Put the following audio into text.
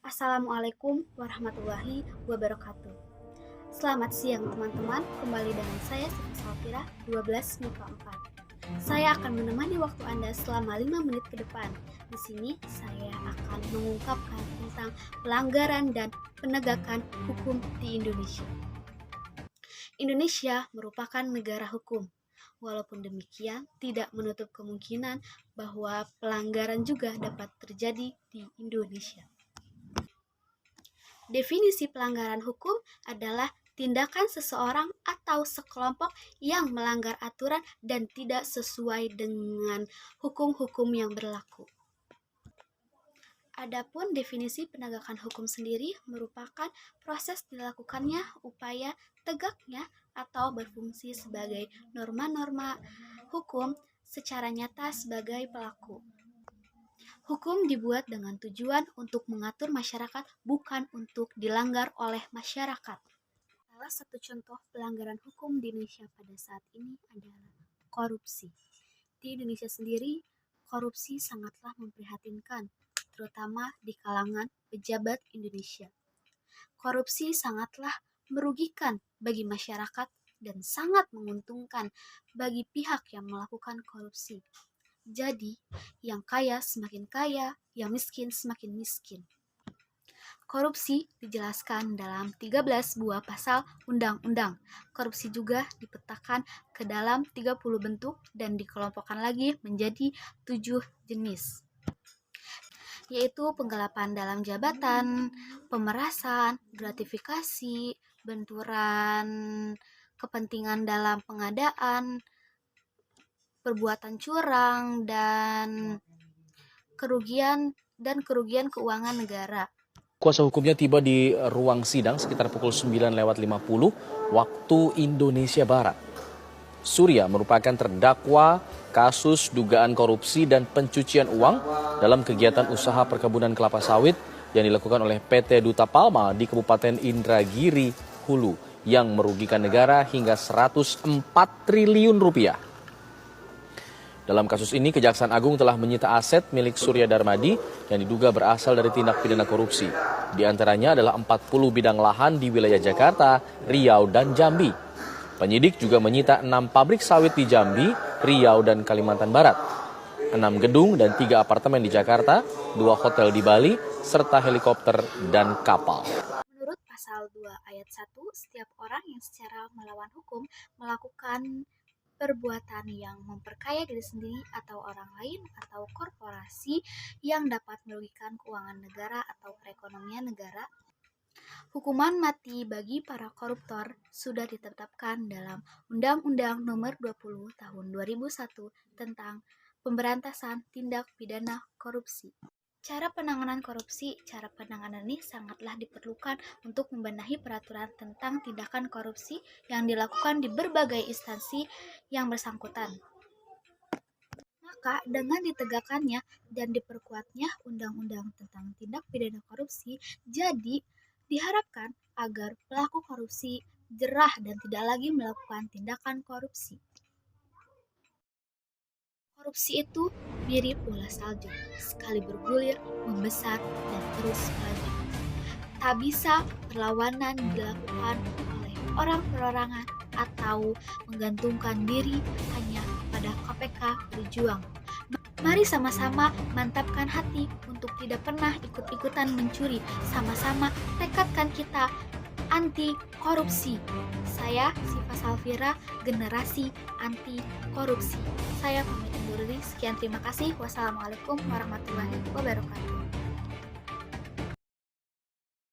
Assalamualaikum warahmatullahi wabarakatuh. Selamat siang teman-teman, kembali dengan saya Siva Salfira 12 MIPA 4. Saya akan menemani waktu Anda selama 5 menit ke depan. Di sini saya akan mengungkapkan tentang pelanggaran dan penegakan hukum di Indonesia. Indonesia merupakan negara hukum. Walaupun demikian, tidak menutup kemungkinan bahwa pelanggaran juga dapat terjadi di Indonesia. Definisi pelanggaran hukum adalah tindakan seseorang atau sekelompok yang melanggar aturan dan tidak sesuai dengan hukum-hukum yang berlaku. Adapun definisi penegakan hukum sendiri merupakan proses dilakukannya upaya tegaknya atau berfungsi sebagai norma-norma hukum secara nyata sebagai pelaku. Hukum dibuat dengan tujuan untuk mengatur masyarakat, bukan untuk dilanggar oleh masyarakat. Salah satu contoh pelanggaran hukum di Indonesia pada saat ini adalah korupsi. Di Indonesia sendiri, korupsi sangatlah memprihatinkan, terutama di kalangan pejabat Indonesia. Korupsi sangatlah merugikan bagi masyarakat dan sangat menguntungkan bagi pihak yang melakukan korupsi. Jadi, yang kaya semakin kaya, yang miskin semakin miskin. Korupsi dijelaskan dalam 13 buah pasal undang-undang. Korupsi juga dipetakan ke dalam 30 bentuk dan dikelompokkan lagi menjadi 7 jenis, yaitu penggelapan dalam jabatan, pemerasan, gratifikasi, benturan kepentingan dalam pengadaan, perbuatan curang, dan kerugian keuangan negara. Kuasa hukumnya tiba di ruang sidang sekitar pukul 9:50 waktu Indonesia Barat. Surya merupakan terdakwa kasus dugaan korupsi dan pencucian uang dalam kegiatan usaha perkebunan kelapa sawit yang dilakukan oleh PT Duta Palma di Kabupaten Indragiri, Hulu, yang merugikan negara hingga 104 triliun rupiah. Dalam kasus ini, Kejaksaan Agung telah menyita aset milik Surya Darmadi yang diduga berasal dari tindak pidana korupsi. Di antaranya adalah 40 bidang lahan di wilayah Jakarta, Riau, dan Jambi. Penyidik juga menyita 6 pabrik sawit di Jambi, Riau, dan Kalimantan Barat, 6 gedung dan 3 apartemen di Jakarta, 2 hotel di Bali, serta helikopter dan kapal. Menurut pasal 2 ayat 1, setiap orang yang secara melawan hukum melakukan perbuatan yang memperkaya diri sendiri atau orang lain atau korporasi yang dapat merugikan keuangan negara atau perekonomian negara. Hukuman mati bagi para koruptor sudah ditetapkan dalam Undang-Undang Nomor 20 Tahun 2001 tentang Pemberantasan Tindak Pidana Korupsi. Cara penanganan ini sangatlah diperlukan untuk membenahi peraturan tentang tindakan korupsi yang dilakukan di berbagai instansi yang bersangkutan. Maka dengan ditegakkannya dan diperkuatnya undang-undang tentang tindak pidana korupsi, jadi diharapkan agar pelaku korupsi jerah dan tidak lagi melakukan tindakan korupsi. Korupsi itu mirip bola salju, sekali bergulir, membesar, dan terus melaju. Tak bisa perlawanan dilakukan oleh orang perorangan atau menggantungkan diri hanya pada KPK berjuang. Mari sama-sama mantapkan hati untuk tidak pernah ikut-ikutan mencuri. Sama-sama tekadkan kita anti korupsi. Saya Siva Salfira, generasi anti korupsi. Saya pamit undur diri. Sekian, terima kasih. Wassalamualaikum warahmatullahi wabarakatuh.